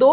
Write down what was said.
2